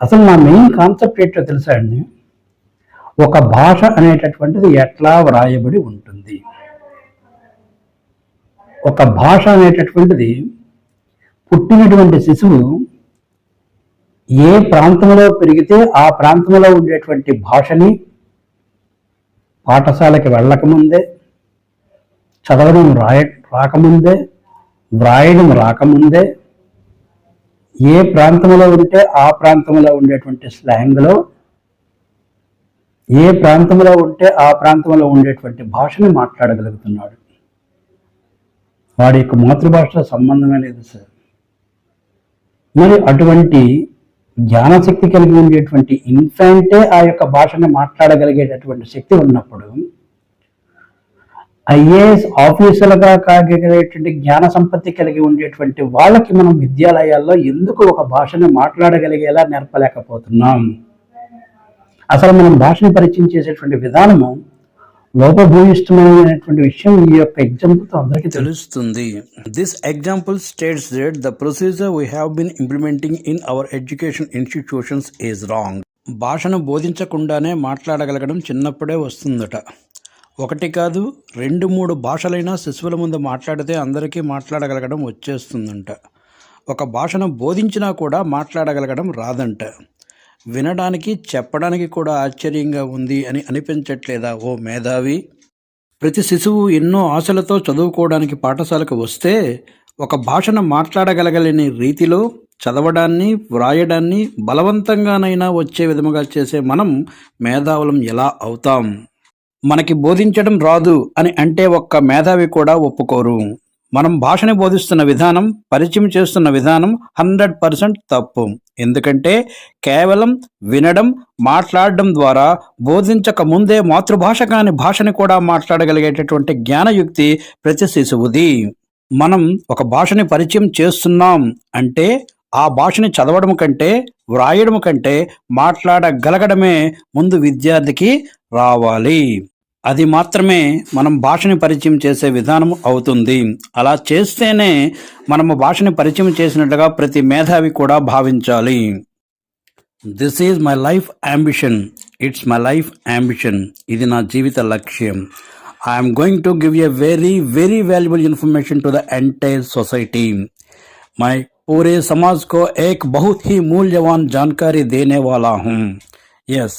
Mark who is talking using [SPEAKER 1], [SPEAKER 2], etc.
[SPEAKER 1] అసలు నా main concept ఏంటో తెలుసా అండి? ఒక భాష అనేటటువంటిది ఎట్లా వ్రాయబడి ఉంటుంది. ఒక భాష అనేటటువంటిది పుట్టినటువంటి శిశువు ఏ ప్రాంతంలో పెరిగితే ఆ ప్రాంతంలో ఉండేటువంటి భాషని పాఠశాలకి వెళ్ళకముందే, చదవడం రాకముందే, వ్రాయడం రాకముందే, ఏ ప్రాంతంలో ఉంటే ఆ ప్రాంతంలో ఉండేటువంటి స్లాంగ్లో, ఏ ప్రాంతంలో ఉంటే ఆ ప్రాంతంలో ఉండేటువంటి భాషని మాట్లాడగలుగుతున్నాడు. వాడి యొక్క మాతృభాషతో సంబంధమే లేదు సార్. మరి అటువంటి జ్ఞానశక్తి కలిగి ఉండేటువంటి ఇన్ఫాంటే ఆ యొక్క భాషను మాట్లాడగలిగేటటువంటి శక్తి ఉన్నప్పుడు ఐఏఎస్ ఆఫీసర్లుగా కాగలిగేటువంటి జ్ఞాన సంపత్తి కలిగి ఉండేటువంటి వాళ్ళకి మనం విద్యాలయాల్లో ఎందుకు ఒక భాషను మాట్లాడగలిగేలా నేర్పలేకపోతున్నాం? అసలు మనం భాషను పరిచయం చేసేటువంటి విధానము లోపభూయిష్టమైనటువంటి విషయం ఈ యొక్క ఎగ్జాంపుల్తో అందరికీ తెలుస్తుంది.
[SPEAKER 2] This example states that the procedure we have been implementing in our education institutions is wrong. భాషను బోధించకుండానే మాట్లాడగలగడం చిన్నప్పుడే వస్తుందట. ఒకటి కాదు 2-3 భాషలైనా శిశువుల ముందు మాట్లాడితే అందరికీ మాట్లాడగలగడం వచ్చేస్తుందంట. ఒక భాషను బోధించినా కూడా మాట్లాడగలగడం రాదంట. వినడానికి చెప్పడానికి కూడా ఆశ్చర్యంగా ఉంది అని అనిపించట్లేదా ఓ మేధావి? ప్రతి శిశువు ఎన్నో ఆశలతో చదువుకోవడానికి పాఠశాలకు వస్తే ఒక భాషను మాట్లాడగలగలేని రీతిలో చదవడాన్ని, వ్రాయడాన్ని బలవంతంగానైనా వచ్చే విధముగా చేసే మనం మేధావులం ఎలా అవుతాం? మనకి బోధించడం రాదు అని అంటే ఒక్క మేధావి కూడా ఒప్పుకోరు. మనం భాషని బోధిస్తున్న విధానం, పరిచయం చేస్తున్న విధానం 100% తప్పు. ఎందుకంటే కేవలం వినడం, మాట్లాడడం ద్వారా బోధించక ముందే మాతృభాష కాని భాషని కూడా మాట్లాడగలిగేటటువంటి జ్ఞానయుక్తి ప్రతి శిశువుది. మనం ఒక భాషని పరిచయం చేస్తున్నాం అంటే ఆ భాషని చదవడం కంటే, వ్రాయడం కంటే మాట్లాడగలగడమే ముందు విద్యార్థికి రావాలి. అది మాత్రమే మనం భాషని పరిచయం చేసే విధానం అవుతుంది. అలా చేస్తేనే మనము భాషని పరిచయం చేసినట్లుగా ప్రతి మేధావి కూడా భావించాలి. This is my life ambition. It's my life ambition. ఇది నా జీవిత లక్ష్యం. I'm going to give a very very valuable information to the entire society. मैं पूरे समाज को एक बहुत ही मूल्यवान जानकारी देने वाला हूँ. यस.